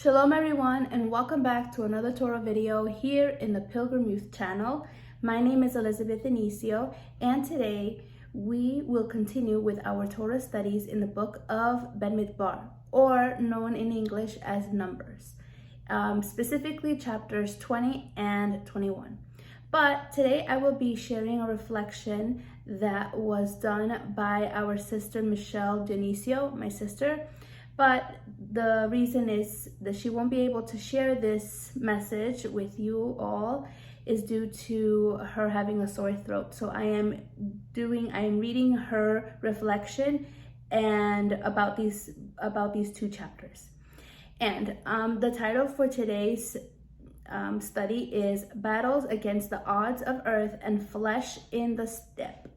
Shalom everyone, and welcome back to another Torah video here in the Pilgrim Youth channel. My name is Elizabeth Inicio, and today we will continue with our Torah studies in the book of Bamidbar, or known in English as Numbers, specifically chapters 20 and 21. But today I will be sharing a reflection that was done by our sister Michelle Dionisio, my sister. But the reason is that she won't be able to share this message with you all is due to her having a sore throat. So I am reading her reflection and about these two chapters. And the title for today's study is Battles Against the Odds of Earth and Flesh in the Steppe.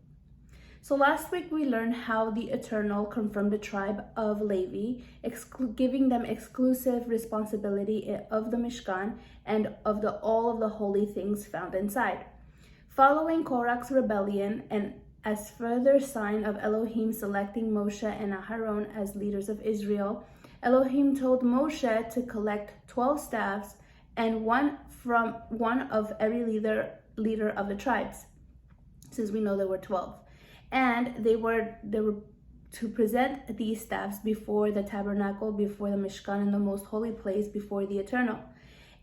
So last week we learned how the Eternal confirmed the tribe of Levi, giving them exclusive responsibility of the Mishkan and of all of the holy things found inside. Following Korach's rebellion, and as further sign of Elohim selecting Moshe and Aharon as leaders of Israel, Elohim told Moshe to collect 12 staffs and one of every leader of the tribes, since we know there were 12. And they were to present these staffs before the tabernacle, before the Mishkan, in the most holy place, before the Eternal.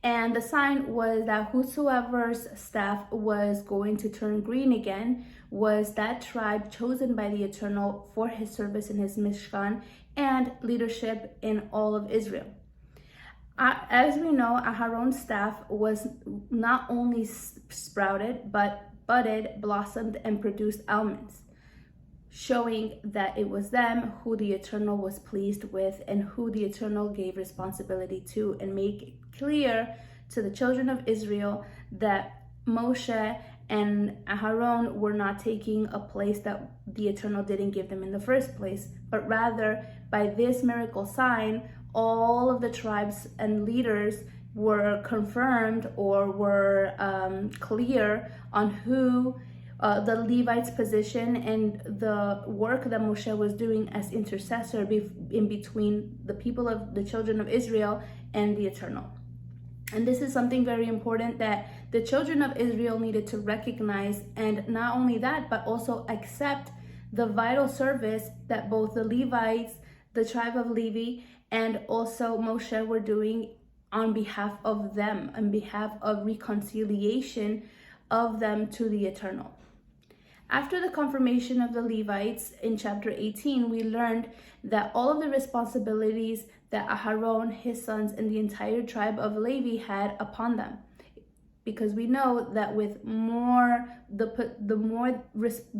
And the sign was that whosoever's staff was going to turn green again was that tribe chosen by the Eternal for his service in his Mishkan and leadership in all of Israel. As we know, Aharon's staff was not only sprouted, but budded, blossomed, and produced almonds, showing that it was them who the Eternal was pleased with and who the Eternal gave responsibility to, and make it clear to the children of Israel that Moshe and Aharon were not taking a place that the Eternal didn't give them in the first place, but rather by this miracle sign, all of the tribes and leaders were confirmed or were clear on who the Levites' position and the work that Moshe was doing as intercessor in between the people of the children of Israel and the Eternal. And this is something very important that the children of Israel needed to recognize, and not only that, but also accept the vital service that both the Levites, the tribe of Levi, and also Moshe were doing on behalf of them, on behalf of reconciliation of them to the Eternal. After the confirmation of the Levites in chapter 18, we learned that all of the responsibilities that Aharon, his sons, and the entire tribe of Levi had upon them. Because we know that with the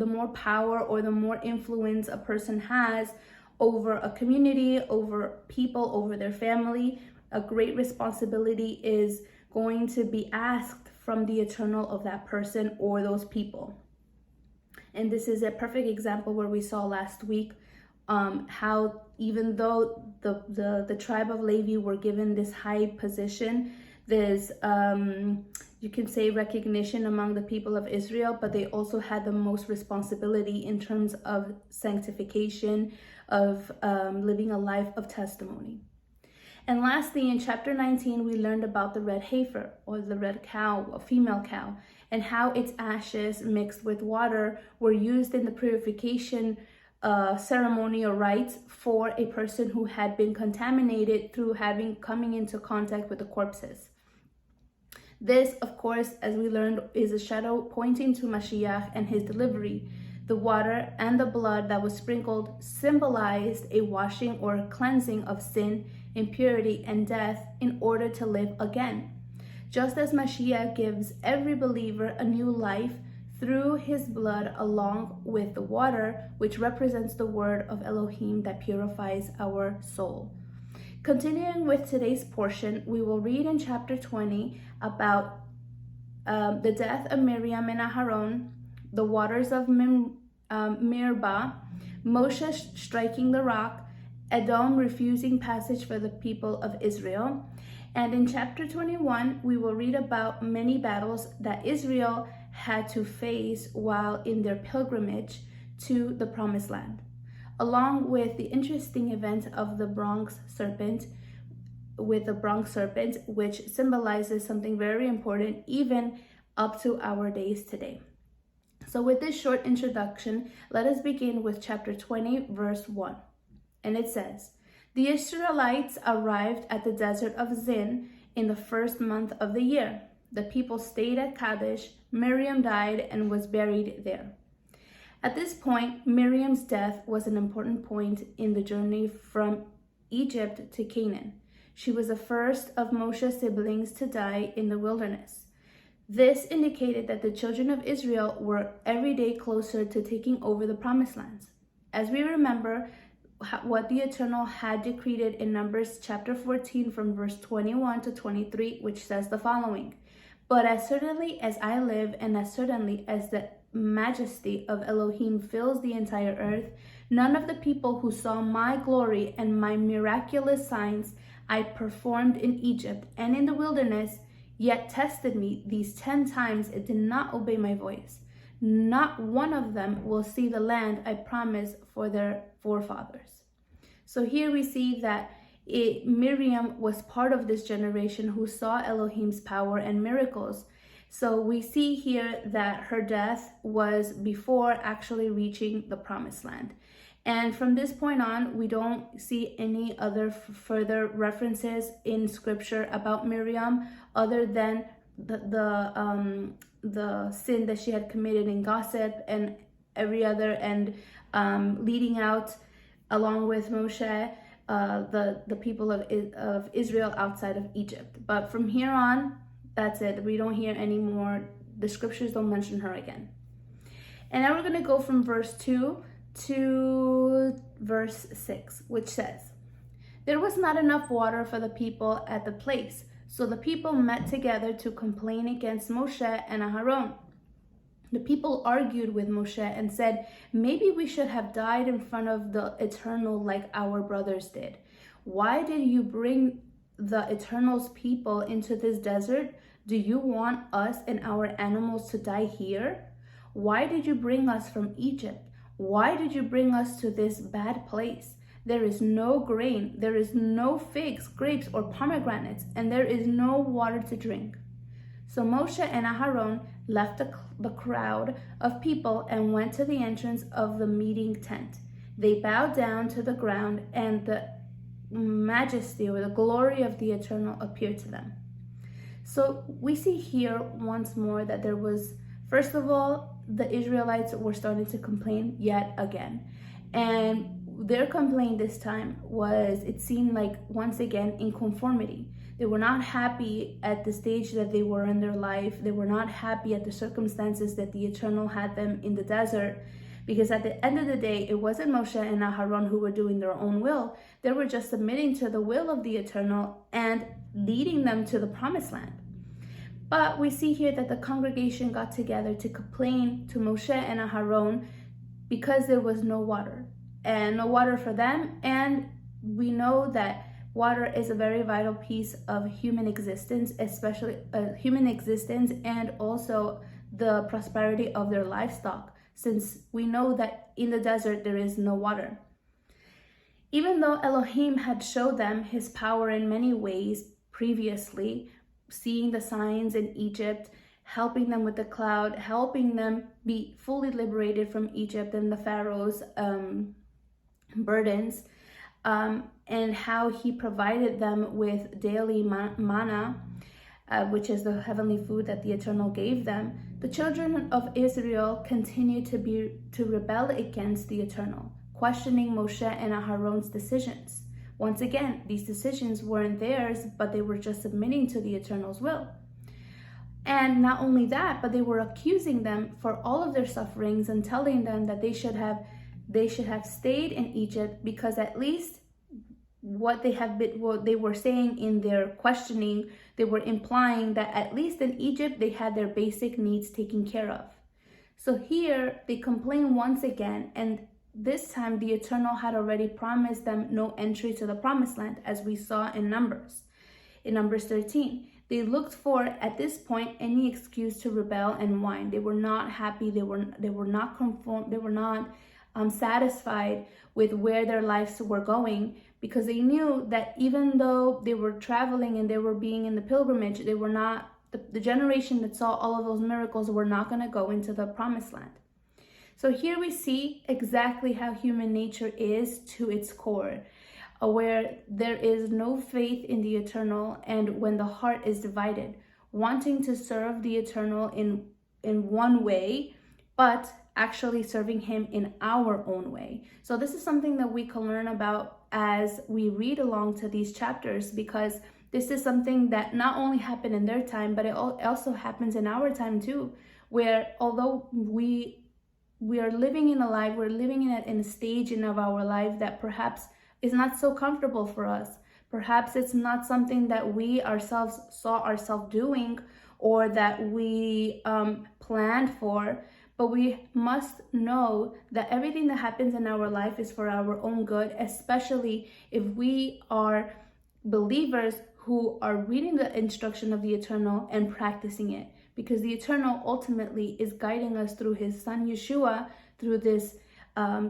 more power or the more influence a person has over a community, over people, over their family, a great responsibility is going to be asked from the Eternal of that person or those people. And this is a perfect example where we saw last week how even though the tribe of Levi were given this high position, this you can say recognition among the people of Israel, but they also had the most responsibility in terms of sanctification, of living a life of testimony. And lastly, in chapter 19, we learned about the red heifer, or the red cow, a female cow, and how its ashes mixed with water were used in the purification ceremony or rites for a person who had been contaminated through coming into contact with the corpses. This, of course, as we learned, is a shadow pointing to Mashiach and his delivery. The water and the blood that was sprinkled symbolized a washing or a cleansing of sin, impurity, and death in order to live again. Just as Mashiach gives every believer a new life through his blood along with the water, which represents the word of Elohim that purifies our soul. Continuing with today's portion, we will read in chapter 20 about the death of Miriam and Aharon, the waters of Meribah, Moshe striking the rock, Edom refusing passage for the people of Israel. And in chapter 21, we will read about many battles that Israel had to face while in their pilgrimage to the Promised Land, along with the interesting event of the bronze serpent, with the bronze serpent, which symbolizes something very important even up to our days today. So with this short introduction, let us begin with chapter 20, verse 1. And it says, "The Israelites arrived at the desert of Zin in the first month of the year. The people stayed at Kadesh. Miriam died and was buried there." At this point, Miriam's death was an important point in the journey from Egypt to Canaan. She was the first of Moshe's siblings to die in the wilderness. This indicated that the children of Israel were every day closer to taking over the promised lands. As we remember what the Eternal had decreed in Numbers chapter 14 from verse 21 to 23, which says the following: "But as certainly as I live, and as certainly as the majesty of Elohim fills the entire earth, none of the people who saw my glory and my miraculous signs I performed in Egypt and in the wilderness, yet tested me these 10 times and did not obey my voice. Not one of them will see the land I promised for their forefathers." So here we see that Miriam was part of this generation who saw Elohim's power and miracles. So we see here that her death was before actually reaching the promised land. And from this point on, we don't see any other further references in scripture about Miriam other than the sin that she had committed in gossip and every other, and leading out along with Moshe the people of Israel outside of Egypt. But from here on, that's it. We don't hear any more. The scriptures don't mention her again. And now we're going to go from verse 2 to verse 6, which says, "There was not enough water for the people at the place, so the people met together to complain against Moshe and Aaron. The people argued with Moshe and said, 'Maybe we should have died in front of the Eternal like our brothers did. Why did you bring the Eternal's people into this desert? Do you want us and our animals to die here? Why did you bring us from Egypt? Why did you bring us to this bad place? There is no grain, there is no figs, grapes, or pomegranates, and there is no water to drink.' So Moshe and Aaron left the crowd of people and went to the entrance of the meeting tent. They bowed down to the ground, and the majesty or the glory of the Eternal appeared to them." So we see here once more that there was, first of all, the Israelites were starting to complain yet again. And their complaint this time was, it seemed like, once again, inconformity. They were not happy at the stage that they were in their life. They were not happy at the circumstances that the Eternal had them in the desert. Because at the end of the day, it wasn't Moshe and Aaron who were doing their own will. They were just submitting to the will of the Eternal and leading them to the promised land. But we see here that the congregation got together to complain to Moshe and Aaron because there was no water. And no water for them. And we know that water is a very vital piece of human existence, especially human existence, and also the prosperity of their livestock, since we know that in the desert there is no water. Even though Elohim had showed them his power in many ways previously, seeing the signs in Egypt, helping them with the cloud, helping them be fully liberated from Egypt and the Pharaoh's burdens, and how he provided them with daily manna, which is the heavenly food that the Eternal gave them, the children of Israel continued to rebel against the Eternal, questioning Moshe and Aaron's decisions. Once again, these decisions weren't theirs, but they were just submitting to the Eternal's will. And not only that, but they were accusing them for all of their sufferings and telling them that they should have stayed in Egypt, because at least what they were saying in their questioning, they were implying that at least in Egypt they had their basic needs taken care of. So here they complain once again, and this time the Eternal had already promised them no entry to the promised land, as we saw in Numbers 13. They looked for, at this point, any excuse to rebel and whine. They were not happy. They were not conform. They were not satisfied with where their lives were going, because they knew that even though they were traveling and they were being in the pilgrimage, they were not, the generation that saw all of those miracles were not going to go into the promised land. So here we see exactly how human nature is to its core, where there is no faith in the eternal, and when the heart is divided, wanting to serve the eternal in one way, but actually serving him in our own way. So this is something that we can learn about as we read along to these chapters, because this is something that not only happened in their time, but it also happens in our time too, where although we are living in a life, we're living in a stage of our life that perhaps is not so comfortable for us. Perhaps it's not something that we ourselves saw ourselves doing or that we planned for, but we must know that everything that happens in our life is for our own good, especially if we are believers who are reading the instruction of the eternal and practicing it, because the eternal ultimately is guiding us through his son Yeshua, through this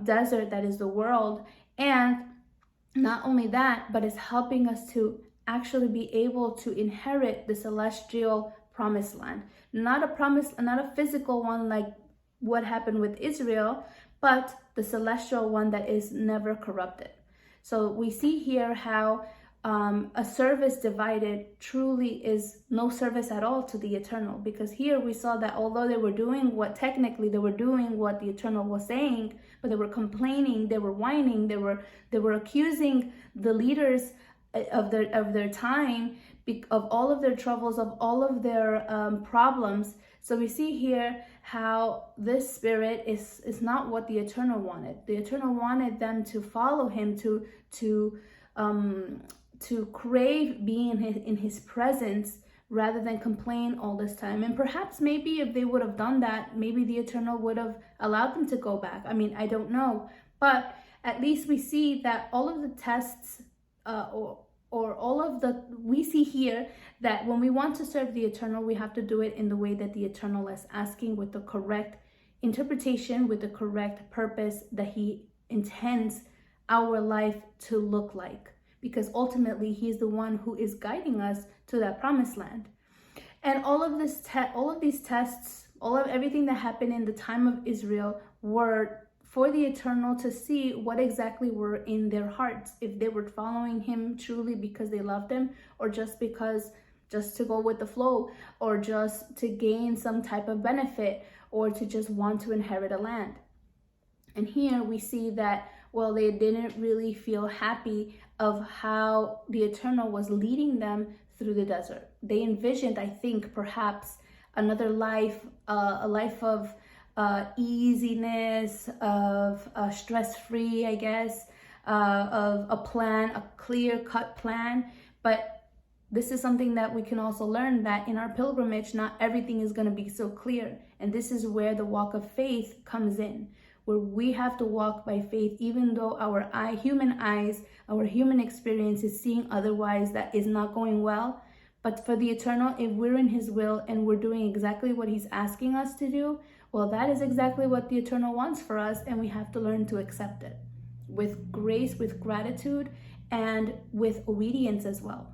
desert that is the world. And not only that, but is helping us to actually be able to inherit the celestial promised land. Not a physical one like what happened with Israel, but the celestial one that is never corrupted. So we see here how a service divided truly is no service at all to the eternal, because here we saw that although they were doing what the eternal was saying, but they were complaining, they were whining, they were accusing the leaders of their time of all of their troubles, of all of their problems. So we see here how this spirit is not what the eternal wanted. The eternal wanted them to follow him, to crave being in his presence rather than complain all this time. And perhaps maybe if they would have done that, maybe the eternal would have allowed them to go back. I mean, I don't know, but at least we see that all of the tests we see here that when we want to serve the eternal, we have to do it in the way that the eternal is asking, with the correct interpretation, with the correct purpose that he intends our life to look like, because ultimately he's the one who is guiding us to that promised land. And all of these tests, everything that happened in the time of Israel were for the eternal to see what exactly were in their hearts, if they were following him truly because they loved him, or just to go with the flow, or just to gain some type of benefit, or to just want to inherit a land. And here we see that, well, they didn't really feel happy of how the eternal was leading them through the desert. They envisioned, I think, perhaps another life, a life of easiness, of stress-free, I guess, of a plan, a clear-cut plan. But this is something that we can also learn, that in our pilgrimage, not everything is going to be so clear. And this is where the walk of faith comes in, where we have to walk by faith, even though our human eyes, our human experience is seeing otherwise, that is not going well. But for the eternal, if we're in his will and we're doing exactly what he's asking us to do, well, that is exactly what the eternal wants for us, and we have to learn to accept it with grace, with gratitude, and with obedience as well.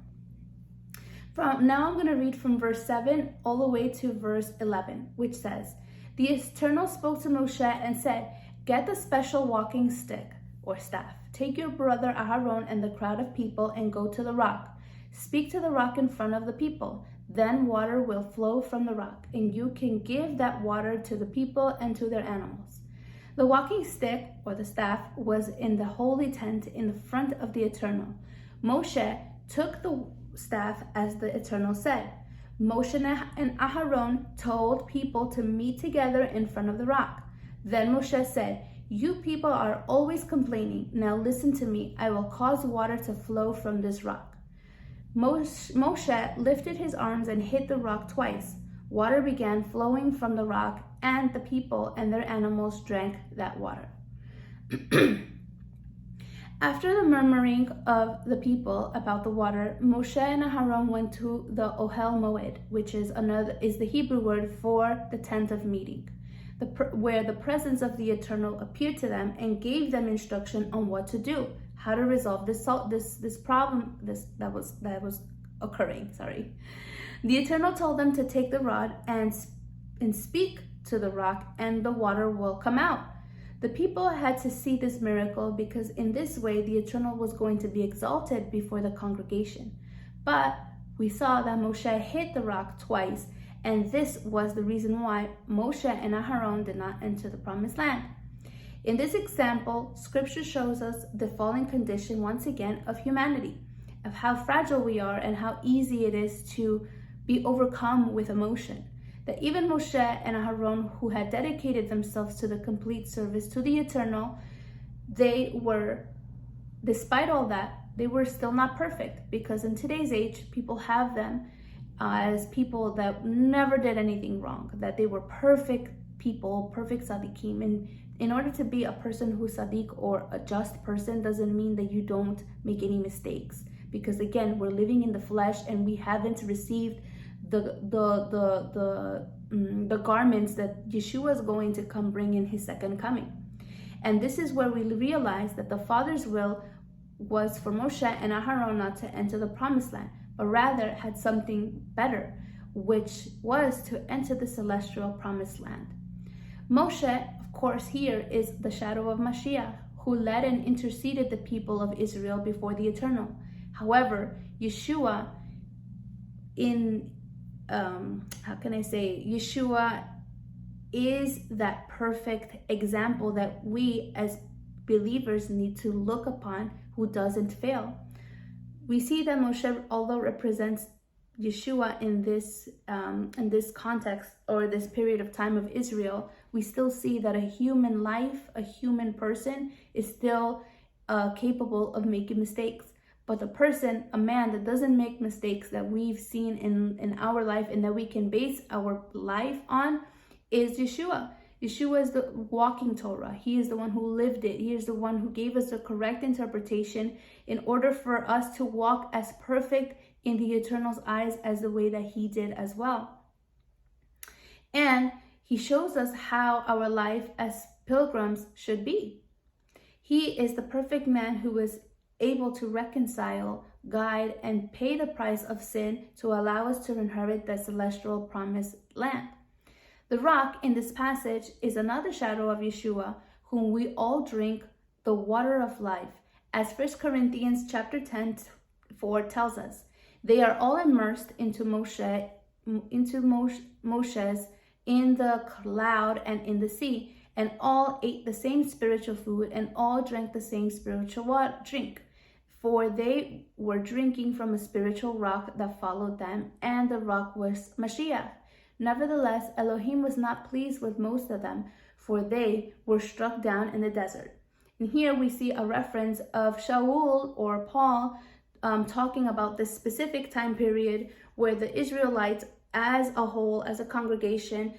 Now I'm going to read from verse 7 all the way to verse 11, which says, "The eternal spoke to Moshe and said, 'Get the special walking stick or staff. Take your brother Aharon and the crowd of people and go to the rock. Speak to the rock in front of the people. Then water will flow from the rock, and you can give that water to the people and to their animals.' The walking stick or the staff was in the holy tent in the front of the eternal. Moshe took the staff as the eternal said. Moshe and Aharon told people to meet together in front of the rock. Then Moshe said, 'You people are always complaining. Now listen to me. I will cause water to flow from this rock.' Moshe lifted his arms and hit the rock twice. Water began flowing from the rock, and the people and their animals drank that water." After the murmuring of the people about the water, Moshe and Aharon went to the Ohel Moed, which is the Hebrew word for the tent of meeting. where the presence of the Eternal appeared to them and gave them instruction on what to do, how to resolve this problem that was occurring. The Eternal told them to take the rod and speak to the rock, and the water will come out. The people had to see this miracle because in this way the Eternal was going to be exalted before the congregation. But we saw that Moshe hit the rock twice, and this was the reason why Moshe and Aharon did not enter the promised land. In this example, scripture shows us the fallen condition once again of humanity, of how fragile we are and how easy it is to be overcome with emotion. That even Moshe and Aharon, who had dedicated themselves to the complete service to the Eternal, despite all that, they were still not perfect, because in today's age, people have them as people that never did anything wrong, that they were perfect people, perfect tzaddikim. And in order to be a person who's tzaddik or a just person doesn't mean that you don't make any mistakes, because again, we're living in the flesh and we haven't received the garments that Yeshua is going to come bring in his second coming. And this is where we realize that the Father's will was for Moshe and Aharon not to enter the promised land, but rather had something better, which was to enter the celestial promised land. Moshe, of course, here is the shadow of Mashiach, who led and interceded the people of Israel before the Eternal. However, Yeshua Yeshua is that perfect example that we as believers need to look upon, who doesn't fail. We see that Moshe, although represents Yeshua in this context or this period of time of Israel, we still see that a human life, a human person is still capable of making mistakes. But the person, a man that doesn't make mistakes that we've seen in our life and that we can base our life on, is Yeshua. Yeshua is the walking Torah. He is the one who lived it. He is the one who gave us the correct interpretation in order for us to walk as perfect in the Eternal's eyes as the way that he did as well. And he shows us how our life as pilgrims should be. He is the perfect man who is able to reconcile, guide, and pay the price of sin to allow us to inherit the celestial promised land. The rock in this passage is another shadow of Yeshua, whom we all drink the water of life, as 1 Corinthians chapter 10:4 tells us. They are all immersed into Moshe's in the cloud and in the sea, and all ate the same spiritual food, and all drank the same spiritual drink. For they were drinking from a spiritual rock that followed them, and the rock was Mashiach. Nevertheless, Elohim was not pleased with most of them, for they were struck down in the desert. And here we see a reference of Shaul or Paul talking about this specific time period where the Israelites as a whole, as a congregation,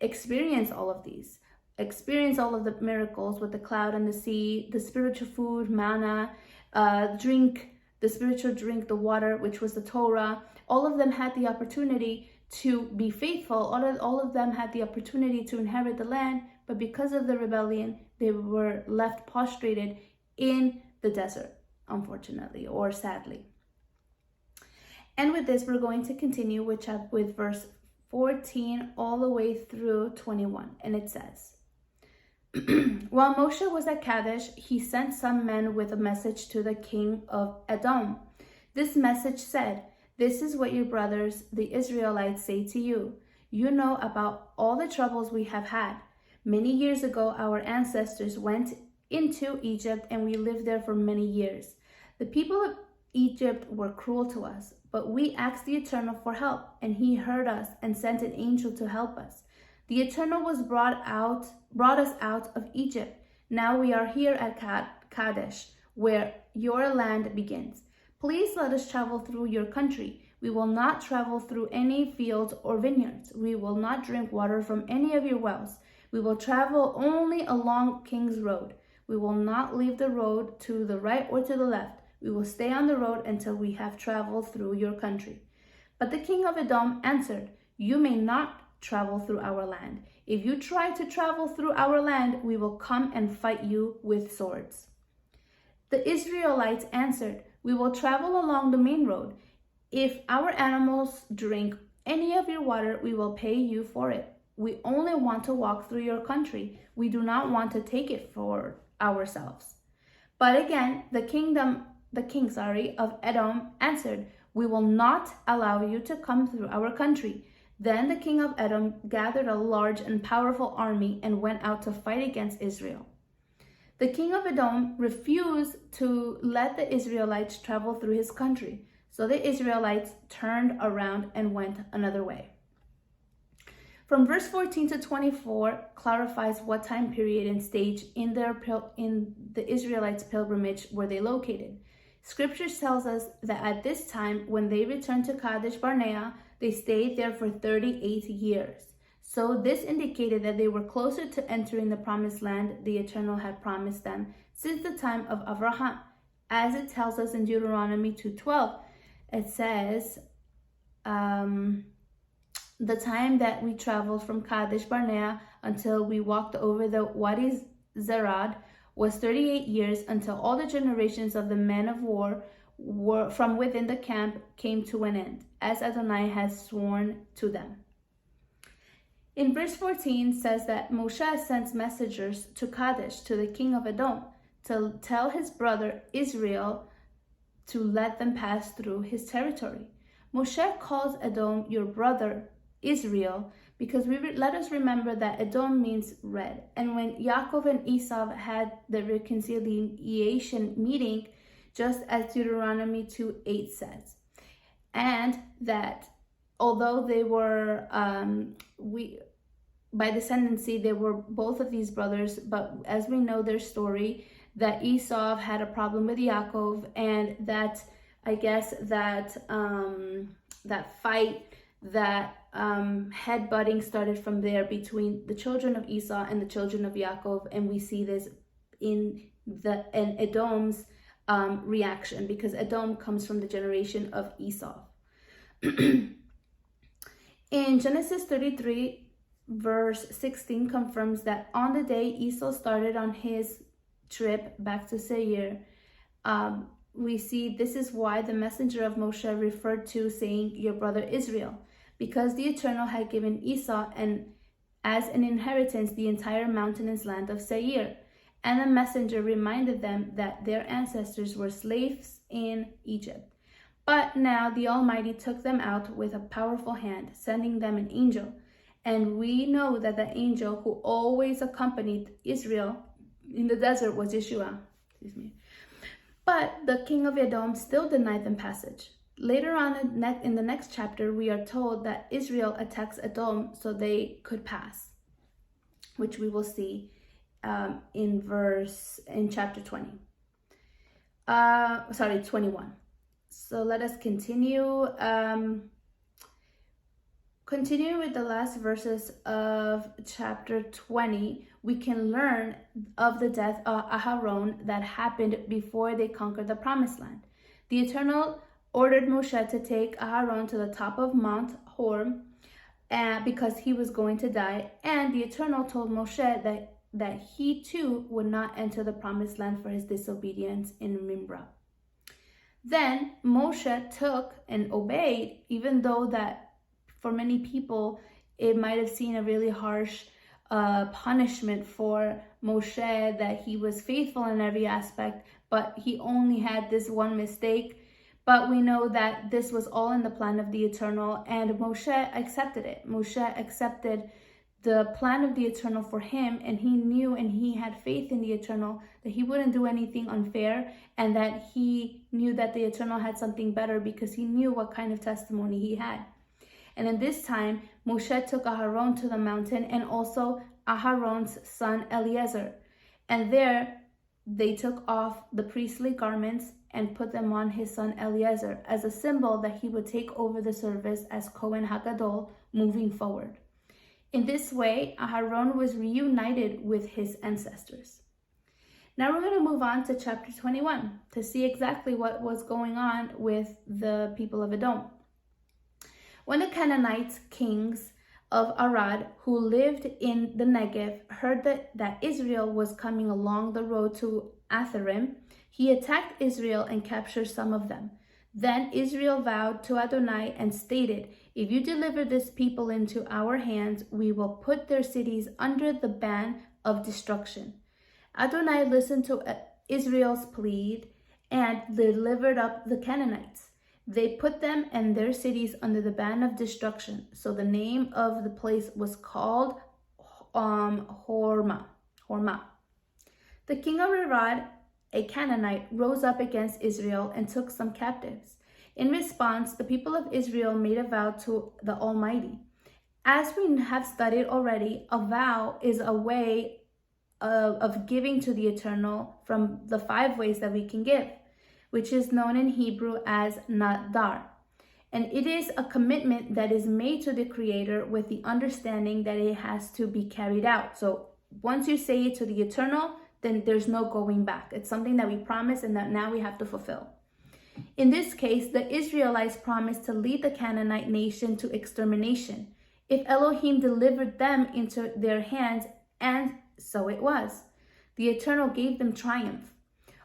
experienced all of these. Experience all of the miracles with the cloud and the sea, the spiritual food, manna, the spiritual drink, the water, which was the Torah. All of them had the opportunity to be faithful. All of them had the opportunity to inherit the land, but because of the rebellion, they were left prostrated in the desert, unfortunately, or sadly. And with this, we're going to continue with verse 14 all the way through 21, and it says, While Moshe was at Kadesh, he sent some men with a message to the king of Edom. This message said, "This is what your brothers, the Israelites, say to you. You know about all the troubles we have had. Many years ago, our ancestors went into Egypt and we lived there for many years. The people of Egypt were cruel to us, but we asked the Eternal for help, and he heard us and sent an angel to help us. The Eternal was brought us out of Egypt. Now we are here at Kadesh, where your land begins. Please let us travel through your country. We will not travel through any fields or vineyards. We will not drink water from any of your wells. We will travel only along King's Road. We will not leave the road to the right or to the left. We will stay on the road until we have traveled through your country." But the king of Edom answered, "You may not travel through our land. If you try to travel through our land, we will come and fight you with swords." The Israelites answered, "We will travel along the main road. If our animals drink any of your water, we will pay you for it. We only want to walk through your country. We do not want to take it for ourselves." But again, the king of Edom answered, "We will not allow you to come through our country." Then the king of Edom gathered a large and powerful army and went out to fight against Israel. The king of Edom refused to let the Israelites travel through his country, so the Israelites turned around and went another way. From verse 14 to 24 clarifies what time period and stage in the Israelites' pilgrimage were they located. Scripture tells us that at this time, when they returned to Kadesh Barnea, they stayed there for 38 years. So this indicated that they were closer to entering the promised land the Eternal had promised them since the time of Abraham. As it tells us in Deuteronomy 2:12, it says, the time that we traveled from Kadesh Barnea until we walked over the Wadi Zerad was 38 years, until all the generations of the men of war were from within the camp came to an end, as Adonai has sworn to them. In verse 14 says that Moshe sends messengers to Kadesh, to the king of Edom, to tell his brother Israel to let them pass through his territory. Moshe calls Edom your brother Israel because let us remember that Edom means red. And when Yaakov and Esau had the reconciliation meeting, just as Deuteronomy 2:8 says, and that although they were by descendancy, they were both of these brothers, but as we know their story, that Esau had a problem with Yaakov, and that I guess that that fight, that headbutting started from there between the children of Esau and the children of Yaakov, and we see this in Edom's reaction, because Edom comes from the generation of Esau. In Genesis 33, verse 16 confirms that on the day Esau started on his trip back to Seir, we see this is why the messenger of Moshe referred to saying your brother Israel, because the Eternal had given Esau as an inheritance the entire mountainous land of Seir. And the messenger reminded them that their ancestors were slaves in Egypt. But now the Almighty took them out with a powerful hand, sending them an angel. And we know that the angel who always accompanied Israel in the desert was Yeshua. But the king of Edom still denied them passage. Later on in the next chapter, we are told that Israel attacks Edom so they could pass, which we will see in chapter 21. So let us continue. Continue with the last verses of chapter 20. We can learn of the death of Aharon that happened before they conquered the promised land. The Eternal ordered Moshe to take Aharon to the top of Mount Hor because he was going to die, and the Eternal told Moshe that he too would not enter the promised land for his disobedience in Mimra. Then Moshe took and obeyed, even though that for many people it might have seen a really harsh punishment for Moshe, that he was faithful in every aspect, but he only had this one mistake. But we know that this was all in the plan of the Eternal, and Moshe accepted it. Moshe accepted the plan of the Eternal for him, and he knew and he had faith in the Eternal that he wouldn't do anything unfair, and that he knew that the Eternal had something better because he knew what kind of testimony he had. And in this time, Moshe took Aharon to the mountain, and also Aharon's son Eliezer. And there they took off the priestly garments and put them on his son Eliezer as a symbol that he would take over the service as Kohen HaGadol moving forward. In this way, Aharon was reunited with his ancestors. Now we're going to move on to chapter 21 to see exactly what was going on with the people of Edom. When the Canaanite kings of Arad, who lived in the Negev, heard that Israel was coming along the road to Atharim. He attacked Israel and captured some of them. Then Israel vowed to Adonai and stated, "If you deliver this people into our hands, we will put their cities under the ban of destruction." Adonai listened to Israel's plea and delivered up the Canaanites. They put them and their cities under the ban of destruction. So the name of the place was called Hormah. The king of Arad, a Canaanite, rose up against Israel and took some captives. In response, the people of Israel made a vow to the Almighty. As we have studied already, a vow is a way of giving to the Eternal from the 5 ways that we can give, which is known in Hebrew as nadar. And it is a commitment that is made to the Creator with the understanding that it has to be carried out. So once you say it to the Eternal, then there's no going back. It's something that we promise and that now we have to fulfill. In this case, the Israelites promised to lead the Canaanite nation to extermination if Elohim delivered them into their hands, and so it was. The Eternal gave them triumph.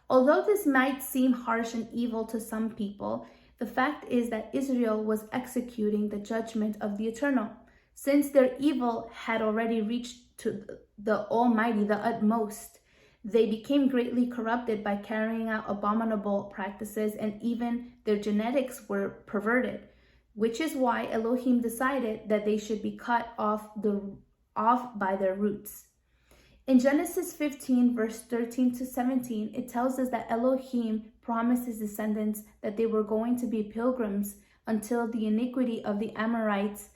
Although this might seem harsh and evil to some people, the fact is that Israel was executing the judgment of the Eternal. Since their evil had already reached to the Almighty, the utmost, they became greatly corrupted by carrying out abominable practices, and even their genetics were perverted, which is why Elohim decided that they should be cut off by their roots. In Genesis 15, verse 13 to 17, it tells us that Elohim promised his descendants that they were going to be pilgrims until the iniquity of the Amorites,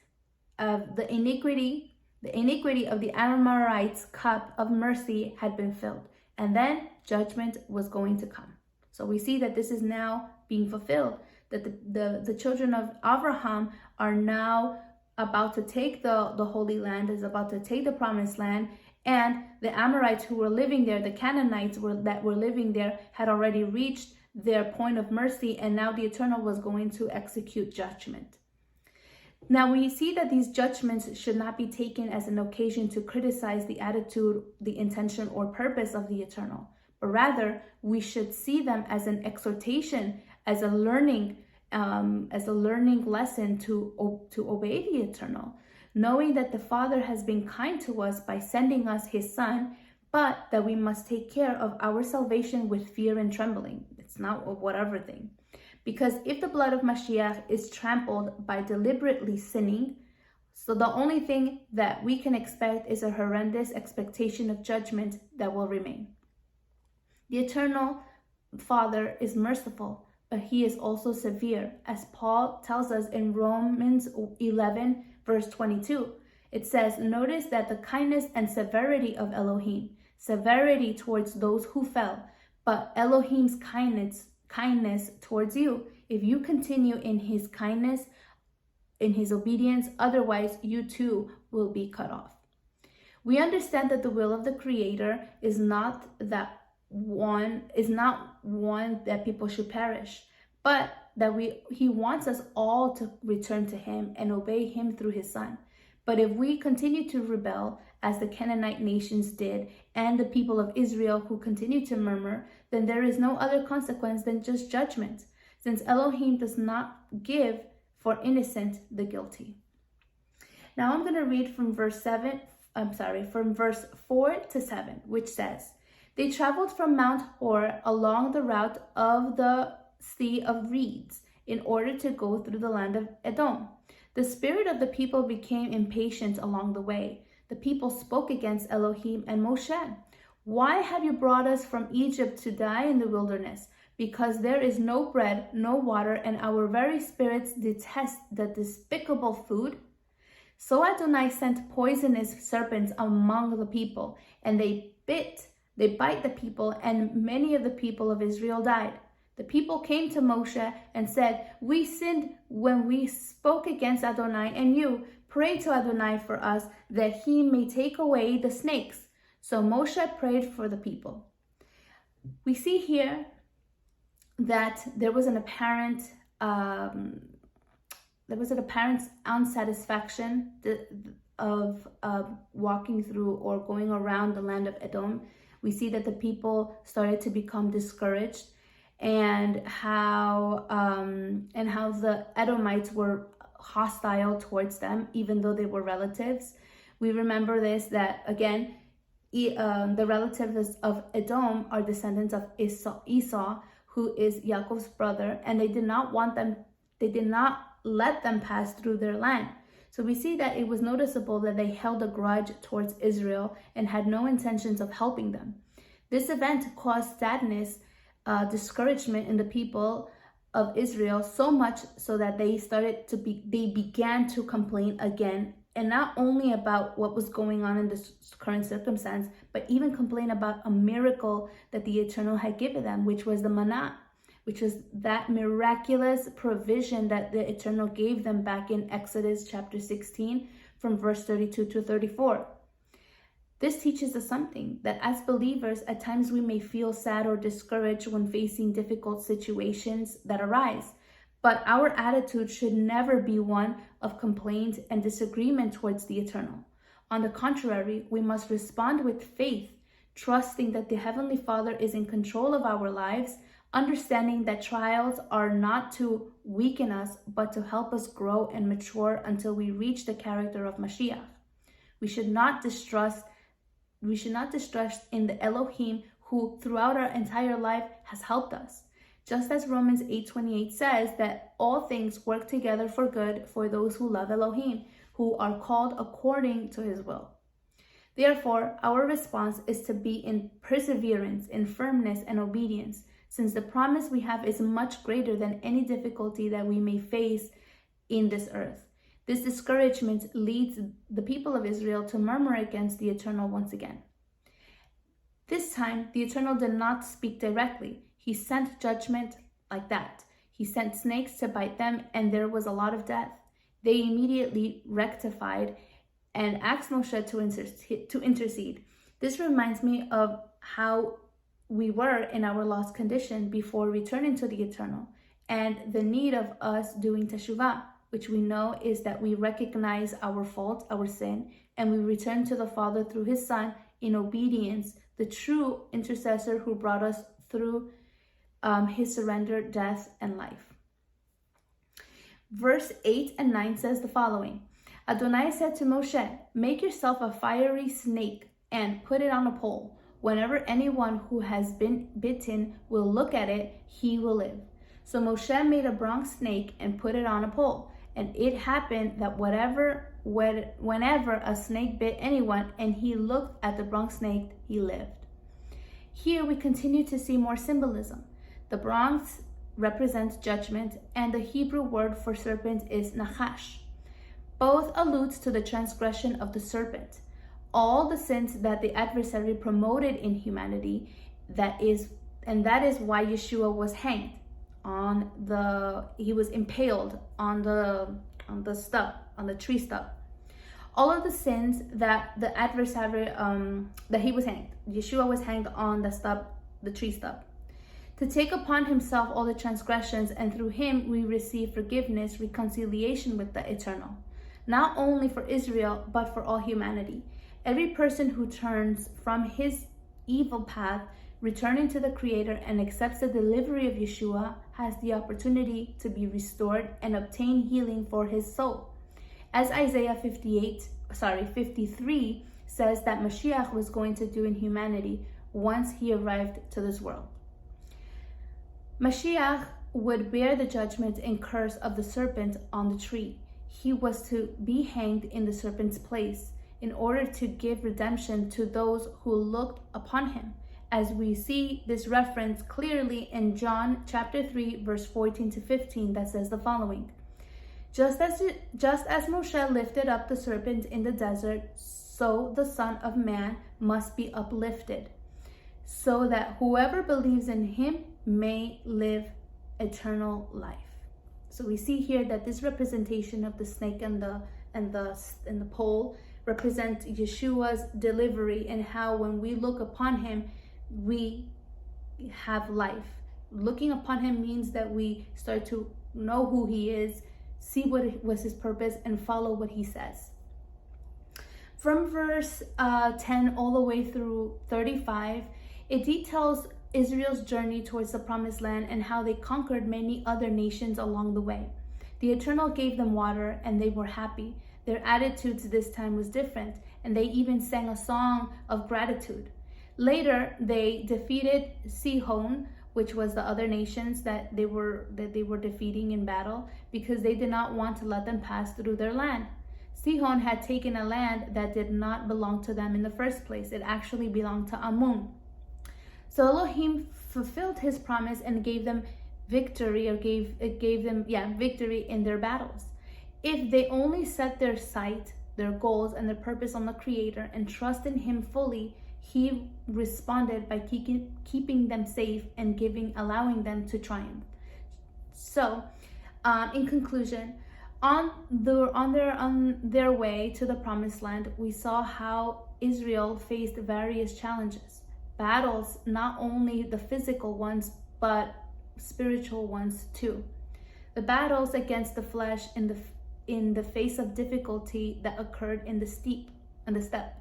the iniquity of the Amorites' cup of mercy had been filled, and then judgment was going to come. So we see that this is now being fulfilled, that the children of Abraham are now about to take the Holy Land, is about to take the Promised Land, and the Amorites who were living there, the Canaanites that were living there, had already reached their point of mercy, and now the Eternal was going to execute judgment. Now we see that these judgments should not be taken as an occasion to criticize the attitude, the intention, or purpose of the Eternal, but rather we should see them as an exhortation, as a learning lesson to obey the Eternal, knowing that the Father has been kind to us by sending us his Son, but that we must take care of our salvation with fear and trembling. It's not a whatever thing. Because if the blood of Mashiach is trampled by deliberately sinning, so the only thing that we can expect is a horrendous expectation of judgment that will remain. The Eternal Father is merciful, but he is also severe, as Paul tells us in Romans 11, verse 22. It says, "Notice that the kindness and severity of Elohim, severity towards those who fell, but Elohim's kindness towards you, if you continue in his kindness, in his obedience, otherwise you too will be cut off." We understand that the will of the Creator is not one that people should perish, but that he wants us all to return to him and obey him through his Son. But if we continue to rebel, as the Canaanite nations did, and the people of Israel who continue to murmur, then there is no other consequence than just judgment, since Elohim does not give for innocent the guilty. Now I'm going to read from verse 4 to 7, which says, "They traveled from Mount Hor along the route of the Sea of Reeds in order to go through the land of Edom. The spirit of the people became impatient along the way. The people spoke against Elohim and Moshe. 'Why have you brought us from Egypt to die in the wilderness? Because there is no bread, no water, and our very spirits detest the despicable food?' So Adonai sent poisonous serpents among the people, and they bite the people, and many of the people of Israel died. The people came to Moshe and said, 'We sinned when we spoke against Adonai and you. Pray to Adonai for us that he may take away the snakes.' So Moshe prayed for the people." We see here that there was an apparent apparent unsatisfaction of walking through or going around the land of Edom. We see that the people started to become discouraged, and how the Edomites were hostile towards them, even though they were relatives. We remember this, that again, the relatives of Edom are descendants of Esau, who is Yaakov's brother, and they did not let them pass through their land. So we see that it was noticeable that they held a grudge towards Israel and had no intentions of helping them. This event caused sadness, discouragement in the people of Israel, so much so that they began to complain again, and not only about what was going on in this current circumstance, but even complain about a miracle that the Eternal had given them, which was the manna, which was that miraculous provision that the Eternal gave them back in Exodus chapter 16 from verse 32 to 34. This teaches us something, that as believers, at times we may feel sad or discouraged when facing difficult situations that arise. But our attitude should never be one of complaint and disagreement towards the Eternal. On the contrary, we must respond with faith, trusting that the Heavenly Father is in control of our lives, understanding that trials are not to weaken us, but to help us grow and mature until we reach the character of Mashiach. We should not distrust in the Elohim, who throughout our entire life has helped us. Just as Romans 8:28 says that all things work together for good for those who love Elohim, who are called according to his will. Therefore, our response is to be in perseverance, in firmness and obedience, since the promise we have is much greater than any difficulty that we may face in this earth. This discouragement leads the people of Israel to murmur against the Eternal once again. This time, the Eternal did not speak directly. He sent judgment like that. He sent snakes to bite them, and there was a lot of death. They immediately rectified and asked Moshe to intercede. This reminds me of how we were in our lost condition before returning to the Eternal, and the need of us doing teshuvah, which we know is that we recognize our fault, our sin, and we return to the Father through his Son in obedience, the true intercessor who brought us through his surrender, death, and life. Verse 8 and 9 says the following: Adonai said to Moshe, "Make yourself a fiery snake and put it on a pole. Whenever anyone who has been bitten will look at it, he will live." So Moshe made a bronze snake and put it on a pole. And it happened that whenever a snake bit anyone and he looked at the bronze snake, he lived. Here we continue to see more symbolism. The bronze represents judgment, and the Hebrew word for serpent is nachash. Both alludes to the transgression of the serpent, all the sins that the adversary promoted in humanity. That is why Yeshua was hanged. He was impaled on the tree stub. All of the sins that the adversary, that he was hanged. Yeshua was hanged on the tree stub. To take upon himself all the transgressions, and through him we receive forgiveness, reconciliation with the Eternal. Not only for Israel, but for all humanity. Every person who turns from his evil path, returning to the Creator, and accepts the delivery of Yeshua has the opportunity to be restored and obtain healing for his soul. As Isaiah 53 says that Mashiach was going to do in humanity once he arrived to this world. Mashiach would bear the judgment and curse of the serpent on the tree. He was to be hanged in the serpent's place in order to give redemption to those who looked upon him, as we see this reference clearly in John chapter 3, verse 14 to 15, that says the following: Just as Moshe lifted up the serpent in the desert, so the Son of Man must be uplifted, so that whoever believes in him may live eternal life. So we see here that this representation of the snake and the pole represent Yeshua's delivery, and how when we look upon him, we have life. Looking upon him means that we start to know who he is, see what was his purpose, and follow what he says. From verse 10 all the way through 35, it details Israel's journey towards the promised land and how they conquered many other nations along the way. The Eternal gave them water and they were happy. Their attitude to this time was different, and they even sang a song of gratitude. Later, they defeated Sihon, which was the other nations that they were defeating in battle, because they did not want to let them pass through their land. Sihon had taken a land that did not belong to them in the first place. It actually belonged to Ammon. So Elohim fulfilled his promise and gave them victory, or gave them victory in their battles. If they only set their sight, their goals, and their purpose on the Creator and trust in him fully, he responded by keeping them safe and allowing them to triumph. So, in conclusion, on their way to the promised land, we saw how Israel faced various challenges, battles, not only the physical ones, but spiritual ones too. The battles against the flesh in the face of difficulty that occurred in the steppe.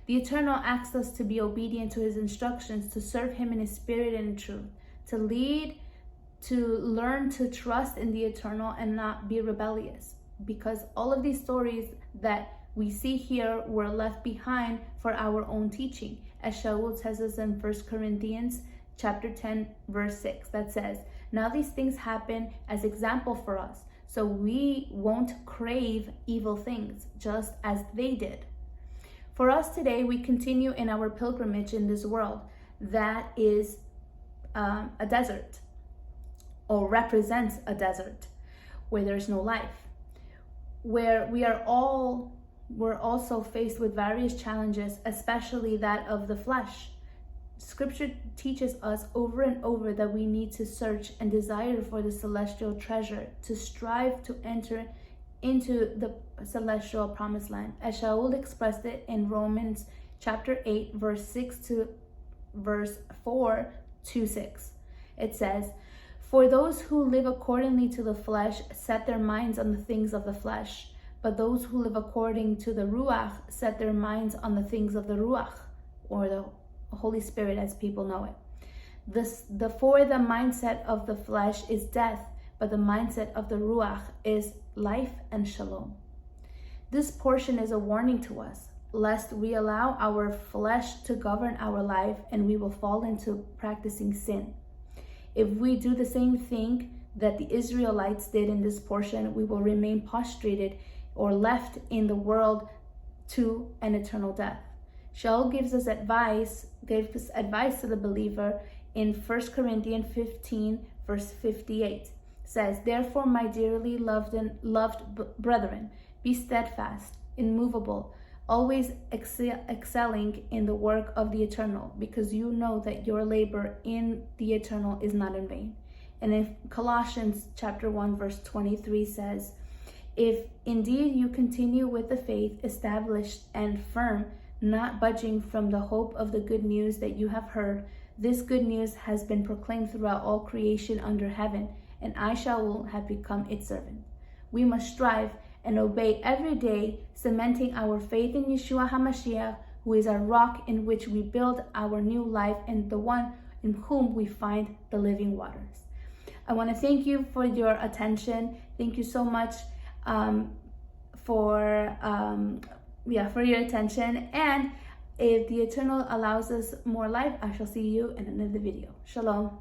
The Eternal asks us to be obedient to his instructions, to serve him in his spirit and in truth, to learn to trust in the Eternal and not be rebellious. Because all of these stories that we see here were left behind for our own teaching. As Shaul tells us in 1 Corinthians chapter 10, verse 6, that says, "Now these things happen as example for us, so we won't crave evil things, just as they did." For us today, we continue in our pilgrimage in this world that is a desert, or represents a desert, where there's no life, where we're also faced with various challenges, especially that of the flesh. Scripture teaches us over and over that we need to search and desire for the celestial treasure, to strive to enter into the celestial promised land, as Shaul expressed it in Romans chapter 8, verse 6 to verse 4 to 6. It says, "For those who live accordingly to the flesh set their minds on the things of the flesh, but those who live according to the Ruach set their minds on the things of the Ruach," or the Holy Spirit as people know it. For the mindset of the flesh is death, but the mindset of the Ruach is life and shalom. This portion is a warning to us, lest we allow our flesh to govern our life and we will fall into practicing sin. If we do the same thing that the Israelites did in this portion, we will remain prostrated or left in the world to an eternal death. Shaul gives advice to the believer in 1 Corinthians 15, verse 58. Says, "Therefore, my dearly loved brethren, be steadfast, immovable, always excelling in the work of the Eternal, because you know that your labor in the Eternal is not in vain." And in Colossians chapter 1, verse 23 says, "If indeed you continue with the faith established and firm, not budging from the hope of the good news that you have heard, this good news has been proclaimed throughout all creation under heaven, and I, Shaul, have become its servant." We must strive and obey every day, cementing our faith in Yeshua HaMashiach, who is our rock in which we build our new life and the one in whom we find the living waters. I want to thank you for your attention. Thank you so much for your attention. And if the Eternal allows us more life, I shall see you in another video. Shalom.